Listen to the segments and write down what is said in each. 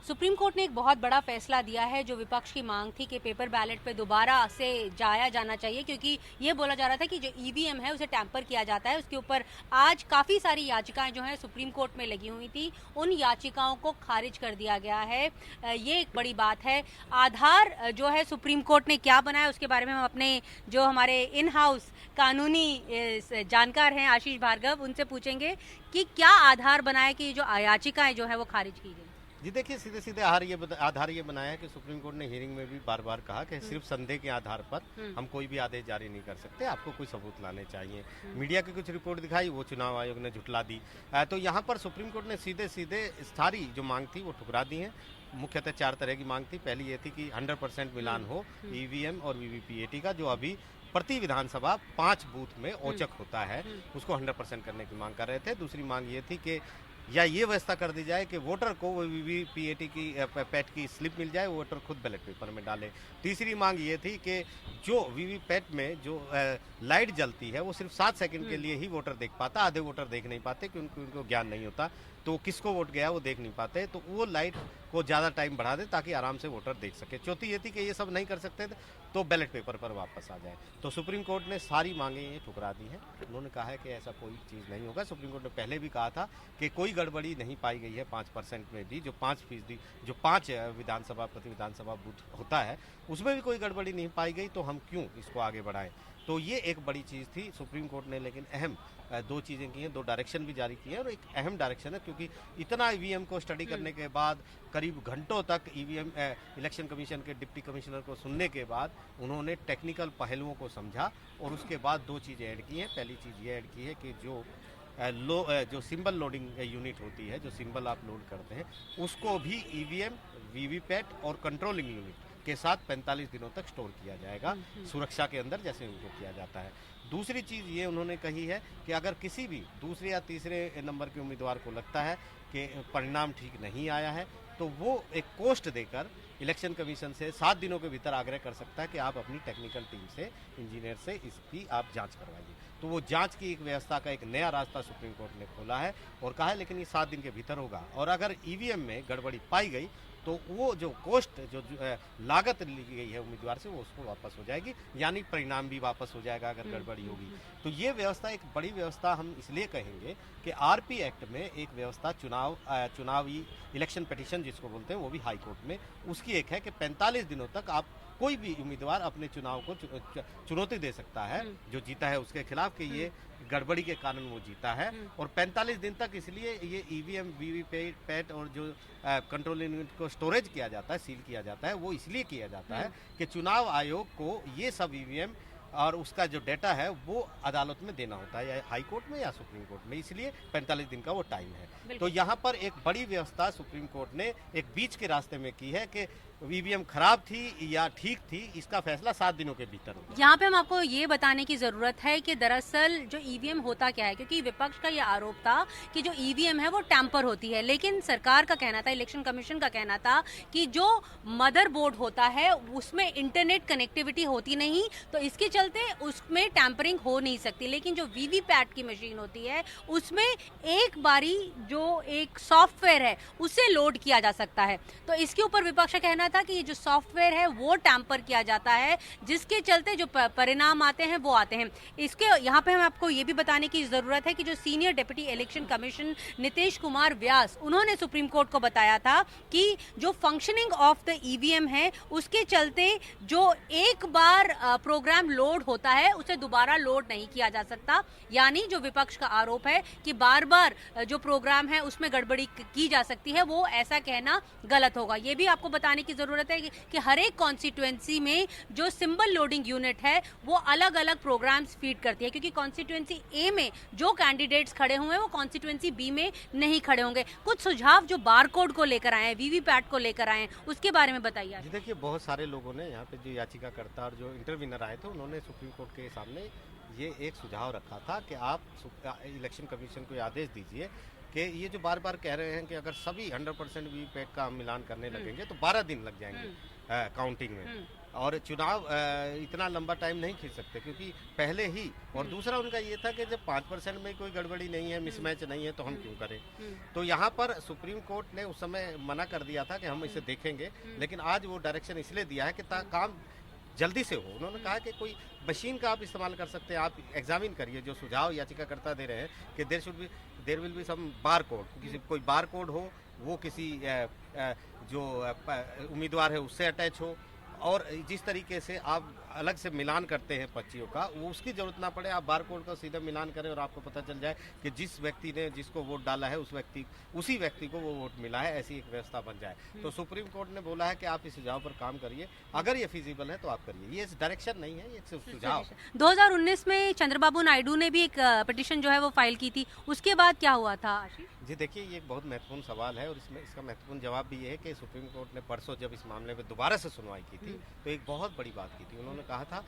Supreme court ने एक बहुत बड़ा फैसला दिया है। जो विपक्ष की मांग थी कि पेपर बैलेट पे दोबारा से जाया जाना चाहिए, क्योंकि ये बोला जा रहा था कि जो ईवीएम है उसे टैंपर किया जाता है। उसके ऊपर आज काफी सारी याचिकाएं जो है सुप्रीम कोर्ट में लगी हुई थी, उन याचिकाओं को खारिज कर दिया गया है। ये एक बड़ी बात है। आधार जो है सुप्रीम कोर्ट ने क्या बनाया, उसके बारे में हम अपने जो हमारे इन हाउस कानूनी जानकार हैं आशीष भार्गव, उनसे पूछेंगे कि क्या आधार बनाया कि जो याचिकाएं जो है वो खारिज की गई। जी देखिए, सीधे सीधे आधार ये बनाया है कि सुप्रीम कोर्ट ने हियरिंग में भी बार बार कहा कि सिर्फ संदेह के आधार पर हम कोई भी आदेश जारी नहीं कर सकते, आपको कोई सबूत लाने चाहिए। मीडिया की कुछ रिपोर्ट दिखाई, वो चुनाव आयोग ने झुटला दी। तो यहाँ पर सुप्रीम कोर्ट ने सीधे सीधे सारी जो मांग थी वो ठुकरा दी है। मुख्यतः 4 तरह की मांग थी। पहली ये थी कि 100% मिलान हो ईवीएम और वीवीपीएटी का, जो अभी प्रति विधानसभा 5 बूथ में औचक होता है, उसको 100% करने की मांग कर रहे थे। दूसरी मांग ये थी कि या ये व्यवस्था कर दी जाए कि वोटर को वीवीपीएटी की पैट की स्लिप मिल जाए, वोटर खुद बैलेट पेपर में डाले। तीसरी मांग ये थी कि जो वीवीपैट में जो लाइट जलती है वो सिर्फ 7 सेकंड के लिए ही वोटर देख पाता, आधे वोटर देख नहीं पाते क्योंकि उनको ज्ञान नहीं होता, तो किसको वोट गया वो देख नहीं पाते, तो वो लाइट को ज़्यादा टाइम बढ़ा दे ताकि आराम से वोटर देख सके। चौथी ये थी कि ये सब नहीं कर सकते थे तो बैलेट पेपर पर वापस आ जाए। तो सुप्रीम कोर्ट ने सारी मांगें ये ठुकरा दी हैं। उन्होंने कहा है कि ऐसा कोई चीज़ नहीं होगा। सुप्रीम कोर्ट ने पहले भी कहा था कि कोई गड़बड़ी नहीं पाई गई है 5% में भी, जो 5% जो 5 विधानसभा प्रति विधानसभा बूथ होता है उसमें भी कोई गड़बड़ी नहीं पाई गई, तो हम क्यों इसको आगे बढ़ाएं। तो ये एक बड़ी चीज़ थी सुप्रीम कोर्ट ने। लेकिन अहम 2 चीज़ें की हैं, 2 डायरेक्शन भी जारी किए हैं, और एक अहम डायरेक्शन है क्योंकि इतना ईवीएम को स्टडी करने के बाद, करीब घंटों तक ईवीएम इलेक्शन कमीशन के डिप्टी कमिश्नर को सुनने के बाद उन्होंने टेक्निकल पहलुओं को समझा और उसके बाद 2 चीज़ें ऐड की हैं। पहली चीज़ ये ऐड की है कि जो सिंबल लोडिंग यूनिट होती है, जो सिंबल आप लोड करते हैं, उसको भी ईवीएम, वीवीपैट और कंट्रोलिंग यूनिट के साथ 45 दिनों तक स्टोर किया जाएगा सुरक्षा के अंदर, जैसे उनको किया जाता है। दूसरी चीज़ ये उन्होंने कही है कि अगर किसी भी दूसरे या तीसरे नंबर के उम्मीदवार को लगता है कि परिणाम ठीक नहीं आया है, तो वो एक कोस्ट देकर इलेक्शन कमीशन से 7 दिनों के भीतर आग्रह कर सकता है कि आप अपनी टेक्निकल टीम से, इंजीनियर से इसकी आप जांच करवाइए। तो वो जांच की एक व्यवस्था का एक नया रास्ता सुप्रीम कोर्ट ने खोला है और कहा है लेकिन ये 7 दिन के भीतर होगा, और अगर ईवीएम में गड़बड़ी पाई गई तो वो जो कोस्ट जो लागत ली गई है उम्मीदवार से, वो उसको वापस हो जाएगी, यानी परिणाम भी वापस हो जाएगा अगर गड़बड़ी होगी। तो ये व्यवस्था एक बड़ी व्यवस्था हम इसलिए कहेंगे कि आरपी एक्ट में एक व्यवस्था चुनावी इलेक्शन पिटीशन जिसको बोलते हैं, वो भी हाई कोर्ट में उसकी एक है कि 45 दिनों तक आप कोई भी उम्मीदवार अपने चुनाव को चुनौती दे सकता है जो जीता है उसके खिलाफ कि ये गड़बड़ी के कारण वो जीता है। और 45 दिन तक इसलिए ये ईवीएम, वीवीपैट और जो कंट्रोल यूनिट को स्टोरेज किया जाता है, सील किया जाता है, वो इसलिए किया जाता है कि चुनाव आयोग को ये सब ईवीएम और उसका जो डेटा है वो अदालत में देना होता है, या हाई कोर्ट में या सुप्रीम कोर्ट में, इसलिए 45 दिन का वो टाइम है। तो यहाँ पर एक बड़ी व्यवस्था सुप्रीम कोर्ट ने एक बीच के रास्ते में की है कि ईवीएम खराब थी या ठीक थी, इसका फैसला 7 दिनों के भीतर होगा। यहाँ पे हम आपको ये बताने की जरूरत है कि दरअसल जो ईवीएम होता क्या है, क्योंकि विपक्ष का ये आरोप था कि जो ईवीएम है वो टैंपर होती है, लेकिन सरकार का कहना था, इलेक्शन कमीशन का कहना था कि जो मदरबोर्ड होता है उसमें इंटरनेट कनेक्टिविटी होती नहीं, तो इसके चलते उसमें टैंपरिंग हो नहीं सकती। लेकिन जो वीवीपैट की मशीन होती है उसमें एक बारी जो एक सॉफ्टवेयर है उसे लोड किया जा सकता है, तो इसके ऊपर विपक्ष का कहना था कि ये जो सॉफ्टवेयर है वो टैंपर किया जाता है, जिसके चलते जो परिणाम आते हैं वो आते हैं। इसके यहाँ पे हम आपको ये भी बताने की जरूरत है कि जो senior deputy election commission Nitish Kumar Vyas, उन्होंने सुप्रीम कोर्ट को बताया था कि जो फंक्शनिंग ऑफ द ईवीएम है उसके चलते जो एक बार प्रोग्राम लोड होता है उसे दोबारा लोड नहीं किया जा सकता, यानी जो विपक्ष का आरोप है कि बार बार जो प्रोग्राम है उसमें गड़बड़ी की जा सकती है, वो ऐसा कहना गलत होगा। ये भी आपको बताने की जरूरत है कि हर एक कॉन्स्टिट्यूएंसी में जो सिंबल लोडिंग यूनिट है वो अलग अलग प्रोग्राम्स फीड करती है, क्योंकि कॉन्स्टिट्यूएंसी ए में जो कैंडिडेट्स खड़े हुए हैं वो कॉन्स्टिट्यूएंसी बी में नहीं खड़े होंगे। कुछ सुझाव जो बारकोड को लेकर आए हैं, वीवीपैट को लेकर आए हैं, उसके बारे में बताइए। देखिए, बहुत सारे लोगों ने यहाँ पे जो याचिकाकर्ता और जो इंटरव्यूनर आए थे उन्होंने सुप्रीम कोर्ट के सामने ये एक सुझाव रखा था कि आप इलेक्शन कमीशन को आदेश दीजिए कि ये जो बार बार कह रहे हैं कि अगर सभी 100% वीवीपैट का हम मिलान करने लगेंगे तो 12 दिन लग जाएंगे काउंटिंग में, और चुनाव इतना लंबा टाइम नहीं खींच सकते, क्योंकि पहले ही, और दूसरा उनका ये था कि जब 5% में कोई गड़बड़ी नहीं है, मिसमैच नहीं है, तो हम क्यों करें। तो यहाँ पर सुप्रीम कोर्ट ने उस समय मना कर दिया था कि हम इसे देखेंगे, लेकिन आज वो डायरेक्शन इसलिए दिया है कि काम जल्दी से हो। उन्होंने कहा कि कोई मशीन का आप इस्तेमाल कर सकते हैं, आप एग्जामिन करिए जो सुझाव याचिकाकर्ता दे रहे हैं कि there will be some bar code, किसी कोई बार कोड हो, वो किसी जो उम्मीदवार है उससे अटैच हो, और जिस तरीके से आप अलग से मिलान करते हैं पर्चियों का, वो उसकी जरूरत ना पड़े, आप बार कोड का सीधा मिलान करें और आपको पता चल जाए कि जिस व्यक्ति ने जिसको वोट डाला है उसी व्यक्ति को वो वोट मिला है, ऐसी एक व्यवस्था बन जाए। तो सुप्रीम कोर्ट ने बोला है कि आप इस सुझाव पर काम करिए, अगर ये फिजिबल है तो आप करिए। ये डायरेक्शन नहीं है, ये सिर्फ सुझाव। 2019 में चंद्रबाबू नायडू ने भी एक पिटीशन जो है वो फाइल की थी, उसके बाद क्या हुआ था आशीष? जी देखिए, ये एक बहुत महत्वपूर्ण सवाल है और इसका महत्वपूर्ण जवाब भी ये है कि सुप्रीम कोर्ट ने परसों जब इस मामले में दोबारा से सुनवाई की थी तो एक बहुत बड़ी बात की थी। उन्होंने कहा था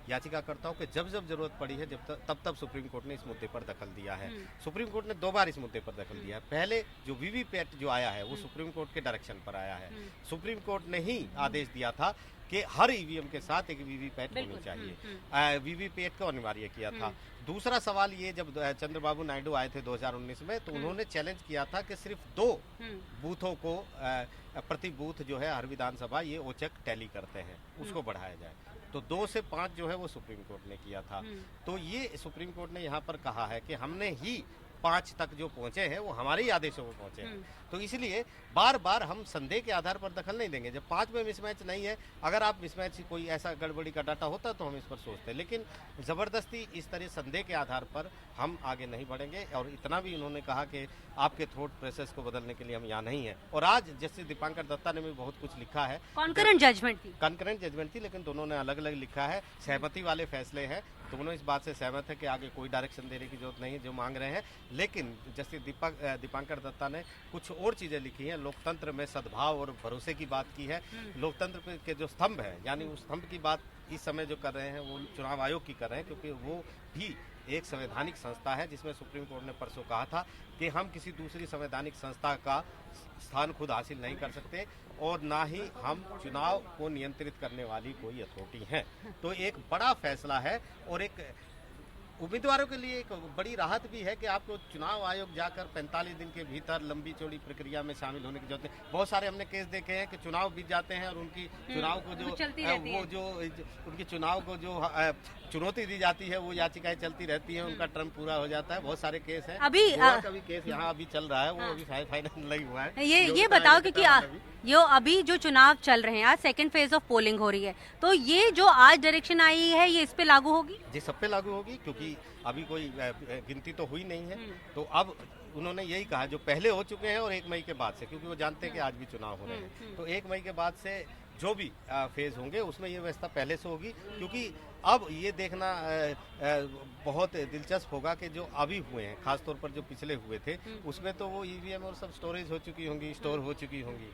याचिकाकर्ताओं के जब जरूरत पड़ी है तब सुप्रीम कोर्ट ने इस मुद्दे पर दखल दिया है। सुप्रीम कोर्ट ने 2 बार इस मुद्दे पर दखल दिया है। पहले जो वीवीपैट जो आया है वो सुप्रीम कोर्ट के डायरेक्शन पर आया है। सुप्रीम कोर्ट ने ही आदेश दिया था कि हर ईवीएम के साथ एक वीवीपैट होनी चाहिए, वीवीपैट को अनिवार्य किया था। दूसरा सवाल ये, जब चंद्रबाबू नायडू आए थे 2019 में तो उन्होंने चैलेंज किया था कि सिर्फ 2 बूथों को प्रति बूथ जो है हर विधानसभा ये औचक टैली करते हैं, उसको बढ़ाया जाए। तो 2 से 5 जो है वो सुप्रीम कोर्ट ने किया था। तो ये सुप्रीम कोर्ट ने यहाँ पर कहा है कि हमने ही 5 तक जो पहुंचे हैं वो हमारे ही आदेशों को पहुंचे हैं। तो इसलिए बार बार हम संदेह के आधार पर दखल नहीं देंगे। जब 5 में मिसमैच नहीं है, अगर आप मिसमैच कोई ऐसा गड़बड़ी का डाटा होता तो हम इस पर सोचते, लेकिन जबरदस्ती इस तरह संदेह के आधार पर हम आगे नहीं बढ़ेंगे। और इतना भी उन्होंने कहा कि आपके थॉट प्रोसेस को बदलने के लिए हम यहाँ नहीं है। और आज जस्टिस दीपांकर दत्ता ने भी बहुत कुछ लिखा है। कॉन्करेंट जजमेंट थी, लेकिन दोनों ने अलग अलग लिखा है, सहमति वाले फैसले हैं। दोनों इस बात से सहमत है कि आगे कोई डायरेक्शन देने की जरूरत नहीं है जो मांग रहे हैं। लेकिन जस्टिस दीपांकर दत्ता ने कुछ और चीजें लिखी हैं। लोकतंत्र में सद्भाव और भरोसे की बात की है। लोकतंत्र के जो स्तंभ है, यानी उस स्तंभ की बात इस समय जो कर रहे हैं वो चुनाव आयोग की कर रहे हैं, क्योंकि वो भी एक संवैधानिक संस्था है जिसमें सुप्रीम कोर्ट ने परसों कहा था कि हम किसी दूसरी संवैधानिक संस्था का स्थान खुद हासिल नहीं कर सकते और ना ही हम चुनाव को नियंत्रित करने वाली कोई अथॉरिटी है। तो एक बड़ा फैसला है और एक उम्मीदवारों के लिए एक बड़ी राहत भी है कि आपको चुनाव आयोग जाकर 45 दिन के भीतर लंबी चौड़ी प्रक्रिया में शामिल होने की जरूरत नहीं। बहुत सारे हमने केस देखे हैं कि चुनाव बीत जाते हैं और उनकी चुनाव को उनकी चुनाव को जो चुनौती दी जाती है वो याचिकाएं चलती रहती हैं, उनका टर्म पूरा हो जाता है। बहुत सारे केस हैं। अभी का भी केस यहाँ अभी चल रहा है, वो अभी फाइनल नहीं हुआ है। ये बताओ, क्योंकि ये अभी जो चुनाव चल रहे हैं, आज 2nd फेज ऑफ पोलिंग हो रही है, तो ये जो आज डायरेक्शन आई है ये इस पे लागू होगी? जी, सब पे लागू होगी, क्योंकि अभी कोई गिनती तो हुई नहीं है। तो अब उन्होंने यही कहा, जो पहले हो चुके हैं और 1 मई के बाद से, क्योंकि वो जानते हैं कि आज भी चुनाव हो रहे हैं, तो 1 मई के बाद से जो भी फेज होंगे उसमें ये व्यवस्था पहले से होगी। क्योंकि अब ये देखना बहुत दिलचस्प होगा कि जो अभी हुए हैं, खासतौर पर जो पिछले हुए थे, उसमें तो वो ईवीएम और सब स्टोरेज हो चुकी होंगी, स्टोर हो चुकी होंगी।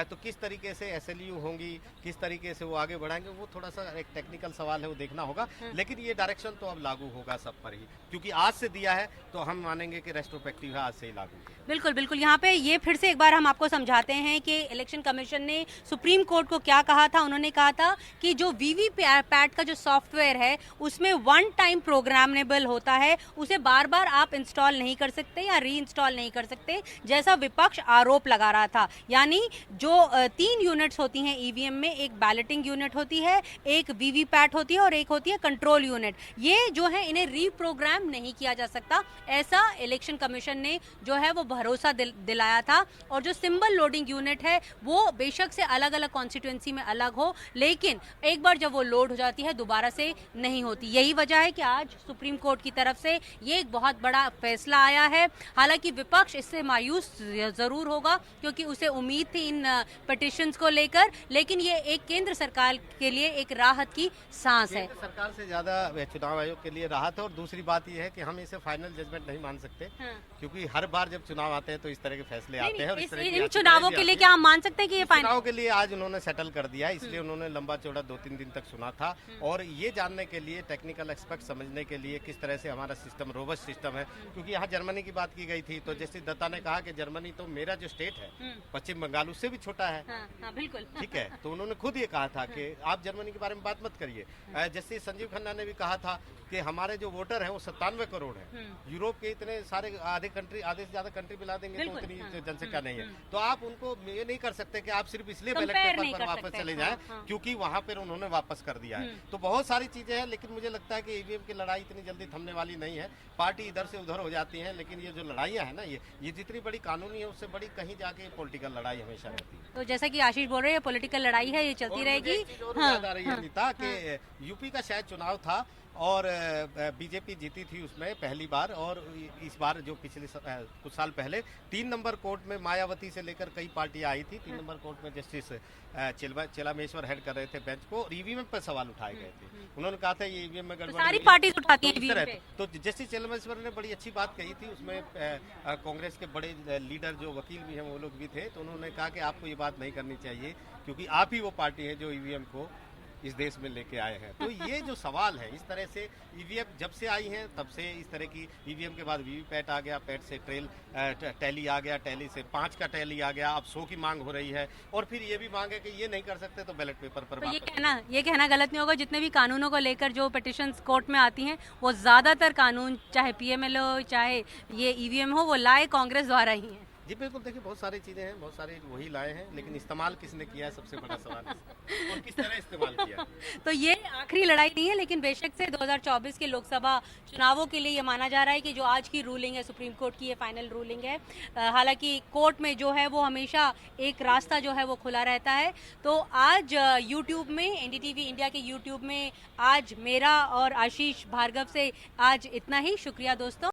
तो किस तरीके से एसएलयू होंगी, किस तरीके से वो आगे बढ़ाएंगे, वो थोड़ा सा एक टेक्निकल सवाल है, वो देखना होगा। लेकिन ये डायरेक्शन तो अब लागू होगा सब पर ही, क्योंकि आज से दिया है तो हम मानेंगे कि रेस्ट्रोस्पेक्टिव है, आज से ही लागू होगा। बिल्कुल बिल्कुल। यहाँ पे ये फिर से एक बार हम आपको समझाते हैं कि इलेक्शन कमीशन ने सुप्रीम कोर्ट को क्या कहा था। उन्होंने कहा था कि जो वीवीपैट का जो सॉफ्टवेयर है उसमें 1 टाइम प्रोग्रामेबल होता है, उसे बार बार आप इंस्टॉल नहीं कर सकते या री इंस्टॉल नहीं कर सकते, जैसा विपक्ष आरोप लगा रहा था। यानी जो 3 यूनिट्स होती हैं ईवीएम में, एक बैलेटिंग यूनिट होती है, एक वीवीपैट होती है और एक होती है कंट्रोल यूनिट। ये जो है इन्हें रीप्रोग्राम नहीं किया जा सकता, ऐसा इलेक्शन कमीशन ने जो है वो भरोसा दिलाया था। और जो सिंबल लोडिंग यूनिट है वो बेशक से अलग अलग कॉन्स्टिट्यूएंसी में अलग हो, लेकिन एक बार जब वो लोड हो जाती है दोबारा से नहीं होती। यही वजह है कि आज सुप्रीम कोर्ट की तरफ से ये एक बहुत बड़ा फैसला आया है। हालांकि विपक्ष इससे मायूस जरूर होगा, क्योंकि उसे उम्मीद थी इन पिटिशंस को लेकर, लेकिन ये एक केंद्र सरकार के लिए एक राहत की सांस है। सरकार से ज्यादा चुनाव आयोग के लिए राहत है। और दूसरी बात यह है कि हम इसे फाइनल जजमेंट नहीं मान सकते, क्योंकि हर बार जब चुनाव आते हैं तो इस तरह के फैसले आते हैं। इन चुनावों के लिए क्या हम मान सकते हैं कि ये चुनाव के लिए आज उन्होंने सेटल कर दिया है, इसलिए उन्होंने लंबा चौड़ा 2-3 दिन तक सुना था। और ये जानने के लिए, टेक्निकल एक्सपर्ट समझने के लिए किस तरह से हमारा सिस्टम रोबस्ट सिस्टम है, क्योंकि यहाँ जर्मनी की बात की गई थी, तो जस्टिस दत्ता ने कहा कि जर्मनी तो मेरा जो स्टेट है पश्चिम बंगाल उससे भी छोटा है। हाँ, बिल्कुल। ठीक है, तो उन्होंने खुद ये कहा था कि आप जर्मनी के बारे में बात मत करिए। जस्टिस संजीव खन्ना ने भी कहा था कि हमारे जो वोटर हैं वो 97 करोड़ है, यूरोप के इतने सारे आधे से ज्यादा कंट्री मिला देंगे तो उतनी जनसंख्या नहीं है, तो आप उनको ये नहीं कर सकते कि आप सिर्फ इसलिए बैलेट पेपर पर वापस चले जाएं क्योंकि वहां पर उन्होंने वापस कर दिया है। तो बहुत सारी चीजें हैं, लेकिन मुझे लगता है कि ईवीएम की लड़ाई इतनी जल्दी थमने वाली नहीं है। पार्टी इधर से उधर हो जाती है, लेकिन ये जो लड़ाइयाँ है ना, ये जितनी बड़ी कानूनी है उससे बड़ी कहीं जाके पॉलिटिकल लड़ाई हमेशा रहती है। तो जैसा कि आशीष बोल रहे हैं, पॉलिटिकल लड़ाई है, ये चलती रहेगी। याद आ रही है नीता कि यूपी का शायद चुनाव था और बीजेपी जीती थी उसमें पहली बार, और इस बार जो पिछले कुछ साल पहले 3 नंबर कोर्ट में मायावती से लेकर कई पार्टियां आई थी। 3 नंबर कोर्ट में जस्टिस चेलामेश्वर हेड कर रहे थे बेंच को, ईवीएम पर सवाल उठाए गए थे। उन्होंने कहा था ये ईवीएम में गड़बड़ी, सारी पार्टी उठाती है तो जस्टिस चेलामेश्वर ने बड़ी अच्छी बात कही थी उसमें। कांग्रेस के बड़े लीडर जो वकील भी हैं वो लोग भी थे, तो उन्होंने कहा कि आपको ये बात नहीं करनी चाहिए क्योंकि आप ही वो पार्टी है जो ईवीएम को इस देश में लेके आए हैं। तो ये जो सवाल है, इस तरह से ईवीएम जब से आई हैं तब से इस तरह की, ईवीएम के बाद वीवीपैट आ गया, पैट से टैली आ गया, टैली से 5 का टैली आ गया, अब 100 की मांग हो रही है, और फिर ये भी मांग है कि ये नहीं कर सकते तो बैलेट पेपर पर तो ये कहना गलत नहीं होगा, जितने भी कानूनों को लेकर जो पिटिशंस कोर्ट में आती हैं वो ज्यादातर कानून, चाहे पीएमएल हो चाहे ये ईवीएम हो, वो लाए कांग्रेस द्वारा ही है। जी बिल्कुल, देखिए बहुत सारी चीजें हैं, बहुत सारे वही लाए हैं, लेकिन इस्तेमाल किसने किया है सबसे बड़ा सवाल है, और किस तरह इस्तेमाल किया। तो ये आखिरी लड़ाई नहीं है, लेकिन बेशक से 2024 के लोकसभा चुनावों के लिए ये माना जा रहा है कि जो आज की रूलिंग है सुप्रीम कोर्ट की, ये फाइनल रूलिंग है। हालांकि कोर्ट में जो है वो हमेशा एक रास्ता जो है वो खुला रहता है। तो आज यूट्यूब में, एनडीटीवी इंडिया के यूट्यूब में आज मेरा और आशीष भार्गव से आज इतना ही। शुक्रिया दोस्तों।